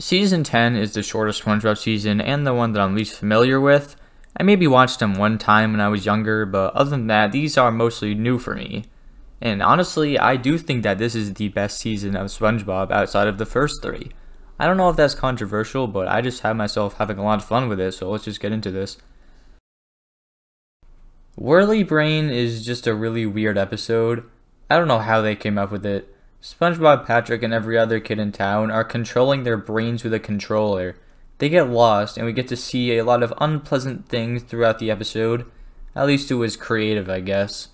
Season 10 is the shortest SpongeBob season and the one that I'm least familiar with. I maybe watched them one time when I was younger, but other than that, these are mostly new for me. And honestly, I do think that this is the best season of SpongeBob outside of the first three. I don't know if that's controversial, but I just have myself having a lot of fun with it, so let's just get into this. Whirly Brain is just a really weird episode. I don't know how they came up with it. SpongeBob, Patrick, and every other kid in town are controlling their brains with a controller. They get lost, and we get to see a lot of unpleasant things throughout the episode. At least it was creative, I guess.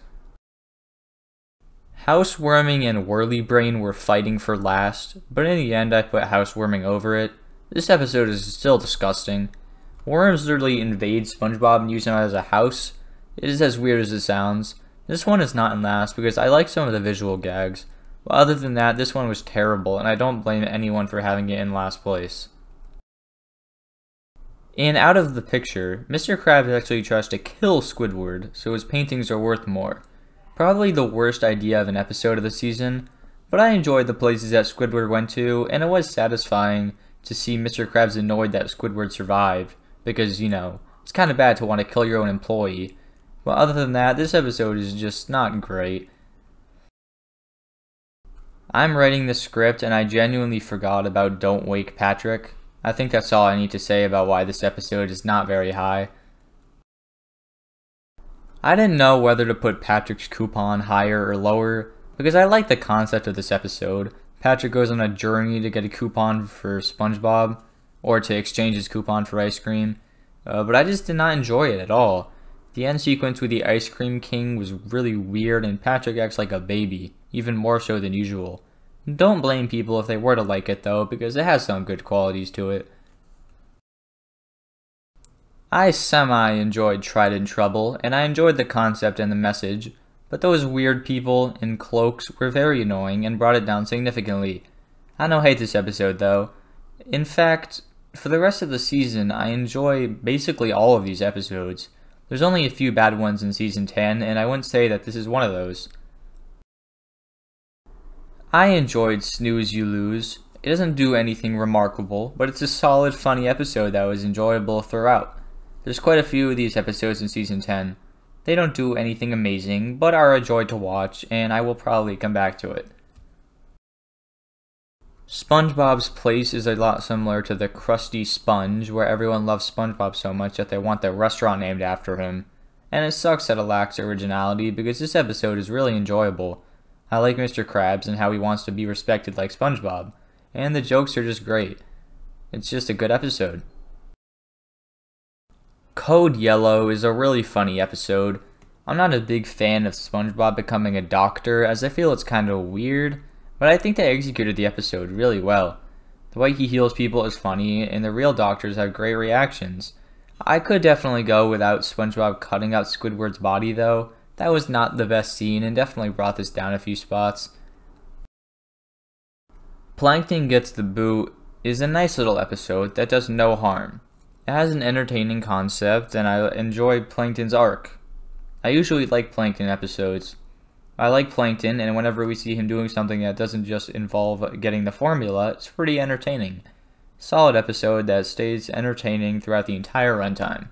Housewarming and Whirly Brain were fighting for last, but in the end I put Housewarming over it. This episode is still disgusting. Worms literally invade SpongeBob and use him as a house. It is as weird as it sounds. This one is not in last because I like some of the visual gags. But other than that, this one was terrible, and I don't blame anyone for having it in last place. And out of the picture, Mr. Krabs actually tries to kill Squidward, so his paintings are worth more. Probably the worst idea of an episode of the season, but I enjoyed the places that Squidward went to, and it was satisfying to see Mr. Krabs annoyed that Squidward survived, because, you know, it's kind of bad to want to kill your own employee. But other than that, this episode is just not great. I'm writing the script and I genuinely forgot about Don't Wake Patrick. I think that's all I need to say about why this episode is not very high. I didn't know whether to put Patrick's coupon higher or lower, because I like the concept of this episode. Patrick goes on a journey to get a coupon for SpongeBob, or to exchange his coupon for ice cream, but I just did not enjoy it at all. The end sequence with the Ice Cream King was really weird, and Patrick acts like a baby, even more so than usual. Don't blame people if they were to like it though, because it has some good qualities to it. I semi-enjoyed Trident Trouble, and I enjoyed the concept and the message, but those weird people in cloaks were very annoying and brought it down significantly. I don't hate this episode though. In fact, for the rest of the season, I enjoy basically all of these episodes. There's only a few bad ones in Season 10, and I wouldn't say that this is one of those. I enjoyed Snooze You Lose. It doesn't do anything remarkable, but it's a solid, funny episode that was enjoyable throughout. There's quite a few of these episodes in Season 10. They don't do anything amazing, but are a joy to watch, and I will probably come back to it. SpongeBob's Place is a lot similar to the Krusty Sponge, where everyone loves SpongeBob so much that they want their restaurant named after him. And it sucks that it lacks originality, because this episode is really enjoyable. I like Mr. Krabs and how he wants to be respected like SpongeBob, and the jokes are just great. It's just a good episode. Code Yellow is a really funny episode. I'm not a big fan of SpongeBob becoming a doctor, as I feel it's kind of weird, but I think they executed the episode really well. The way he heals people is funny, and the real doctors have great reactions. I could definitely go without SpongeBob cutting out Squidward's body though. That was not the best scene and definitely brought this down a few spots. Plankton Gets the Boot is a nice little episode that does no harm. It has an entertaining concept and I enjoy Plankton's arc. I usually like Plankton episodes. I like Plankton, and whenever we see him doing something that doesn't just involve getting the formula, it's pretty entertaining. Solid episode that stays entertaining throughout the entire runtime.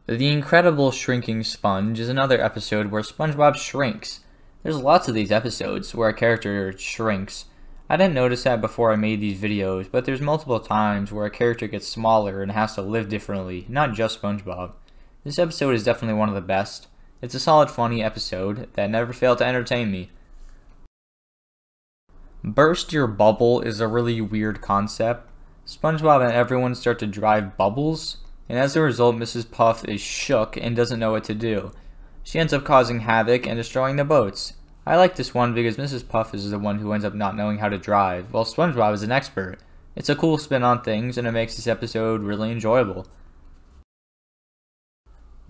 The Incredible Shrinking Sponge is another episode where SpongeBob shrinks. There's lots of these episodes where a character shrinks. I didn't notice that before I made these videos, but there's multiple times where a character gets smaller and has to live differently, not just SpongeBob. This episode is definitely one of the best. It's a solid, funny episode that never failed to entertain me. Burst Your Bubble is a really weird concept. SpongeBob and everyone start to drive bubbles, and as a result, Mrs. Puff is shook and doesn't know what to do. She ends up causing havoc and destroying the boats. I like this one because Mrs. Puff is the one who ends up not knowing how to drive, while SpongeBob is an expert. It's a cool spin on things, and it makes this episode really enjoyable.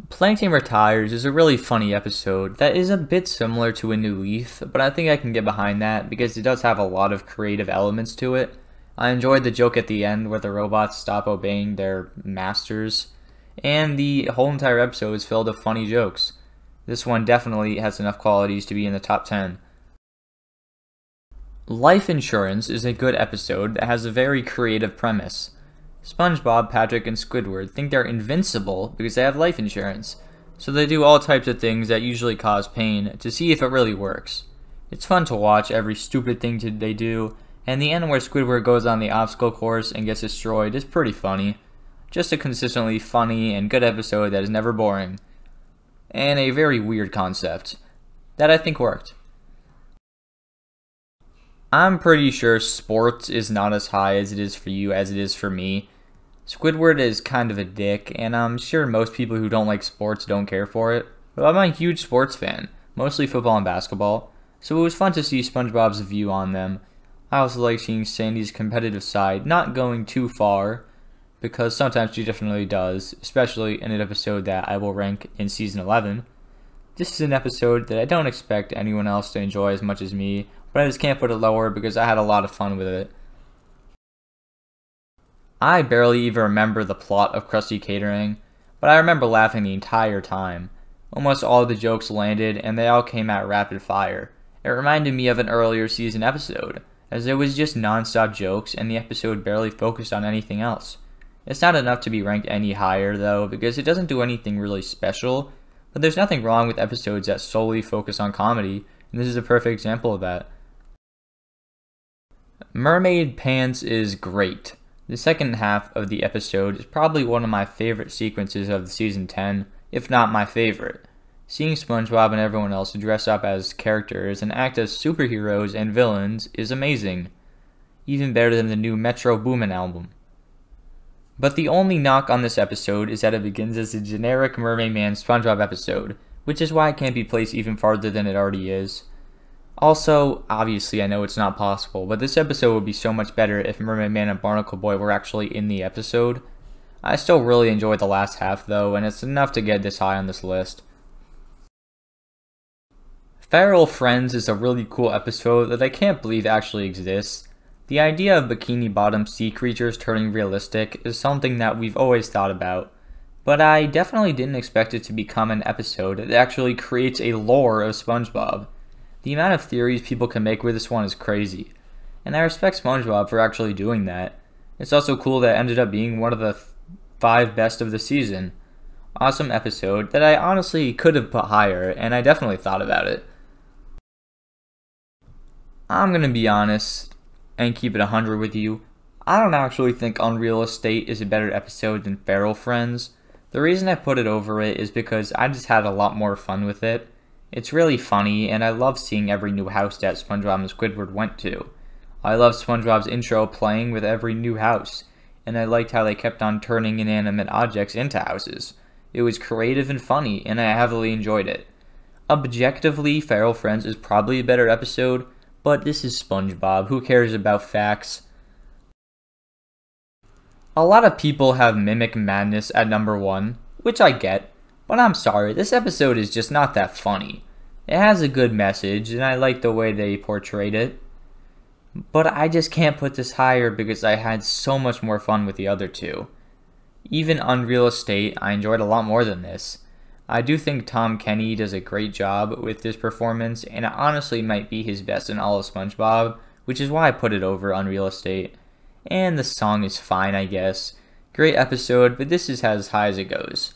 Plankton Retires is a really funny episode that is a bit similar to A New Leaf, but I think I can get behind that because it does have a lot of creative elements to it. I enjoyed the joke at the end where the robots stop obeying their masters, and the whole entire episode is filled with funny jokes. This one definitely has enough qualities to be in the top 10. Life Insurance is a good episode that has a very creative premise. SpongeBob, Patrick, and Squidward think they're invincible because they have life insurance, so they do all types of things that usually cause pain to see if it really works. It's fun to watch every stupid thing they do, and the end where Squidward goes on the obstacle course and gets destroyed is pretty funny. Just a consistently funny and good episode that is never boring. And a very weird concept that I think worked. I'm pretty sure sports is not as high as it is for you as it is for me. Squidward is kind of a dick, and I'm sure most people who don't like sports don't care for it. But I'm a huge sports fan, mostly football and basketball, so it was fun to see SpongeBob's view on them. I also like seeing Sandy's competitive side not going too far, because sometimes she definitely does, especially in an episode that I will rank in Season 11. This is an episode that I don't expect anyone else to enjoy as much as me, but I just can't put it lower because I had a lot of fun with it. I barely even remember the plot of Krusty Catering, but I remember laughing the entire time. Almost all of the jokes landed, and they all came at rapid fire. It reminded me of an earlier season episode, as there was just non-stop jokes and the episode barely focused on anything else. It's not enough to be ranked any higher though, because it doesn't do anything really special, but there's nothing wrong with episodes that solely focus on comedy, and this is a perfect example of that. Mermaid Pants is great. The second half of the episode is probably one of my favorite sequences of Season 10, if not my favorite. Seeing SpongeBob and everyone else dress up as characters and act as superheroes and villains is amazing. Even better than the new Metro Boomin album. But the only knock on this episode is that it begins as a generic Mermaid Man SpongeBob episode, which is why it can't be placed even farther than it already is. Also, obviously I know it's not possible, but this episode would be so much better if Mermaid Man and Barnacle Boy were actually in the episode. I still really enjoyed the last half though, and it's enough to get this high on this list. Feral Friends is a really cool episode that I can't believe actually exists. The idea of bikini-bottom sea creatures turning realistic is something that we've always thought about, but I definitely didn't expect it to become an episode that actually creates a lore of SpongeBob. The amount of theories people can make with this one is crazy, and I respect SpongeBob for actually doing that. It's also cool that it ended up being one of the 5 best of the season. Awesome episode that I honestly could have put higher, and I definitely thought about it. I'm gonna be honest and keep it 100 with you. I don't actually think Unreal Estate is a better episode than Feral Friends. The reason I put it over it is because I just had a lot more fun with it. It's really funny, and I love seeing every new house that SpongeBob and Squidward went to. I love SpongeBob's intro playing with every new house, and I liked how they kept on turning inanimate objects into houses. It was creative and funny, and I heavily enjoyed it. Objectively, Feral Friends is probably a better episode, but this is SpongeBob. Who cares about facts? A lot of people have Mimic Madness at number 1, which I get, but I'm sorry, this episode is just not that funny. It has a good message, and I like the way they portrayed it, but I just can't put this higher because I had so much more fun with the other two. Even Unreal Estate, I enjoyed a lot more than this. I do think Tom Kenny does a great job with this performance, and it honestly might be his best in all of SpongeBob, which is why I put it over Unreal Estate. And the song is fine, I guess. Great episode, but this is as high as it goes.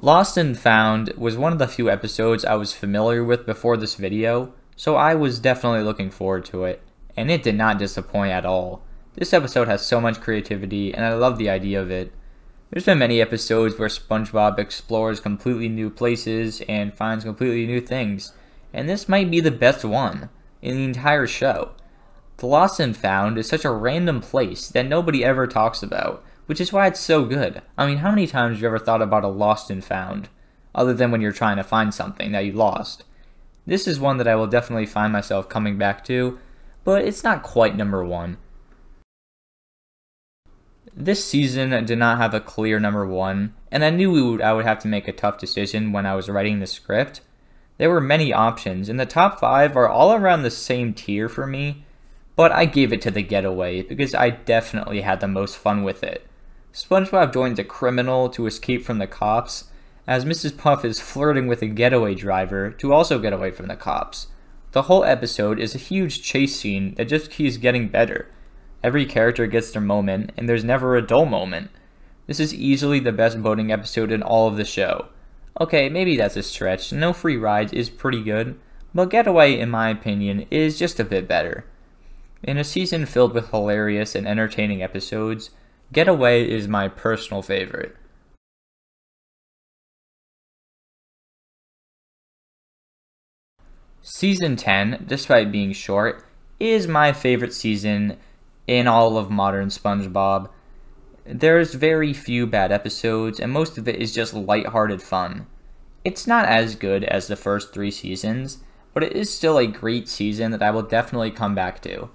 Lost and Found was one of the few episodes I was familiar with before this video, so I was definitely looking forward to it, and it did not disappoint at all. This episode has so much creativity, and I love the idea of it. There's been many episodes where SpongeBob explores completely new places and finds completely new things, and this might be the best one in the entire show. The Lost and Found is such a random place that nobody ever talks about, which is why it's so good. I mean, how many times have you ever thought about a Lost and Found, other than when you're trying to find something that you lost? This is one that I will definitely find myself coming back to, but it's not quite number 1. This season did not have a clear number 1, and I knew I would have to make a tough decision when I was writing the script. There were many options, and the top 5 are all around the same tier for me, but I gave it to The Getaway because I definitely had the most fun with it. SpongeBob joins a criminal to escape from the cops, as Mrs. Puff is flirting with a getaway driver to also get away from the cops. The whole episode is a huge chase scene that just keeps getting better. Every character gets their moment, and there's never a dull moment. This is easily the best boating episode in all of the show. Okay, maybe that's a stretch. No Free Rides is pretty good, but Getaway, in my opinion, is just a bit better. In a season filled with hilarious and entertaining episodes, Getaway is my personal favorite. Season 10, despite being short, is my favorite season in all of modern SpongeBob. There's very few bad episodes, and most of it is just lighthearted fun. It's not as good as the first 3 seasons, but it is still a great season that I will definitely come back to.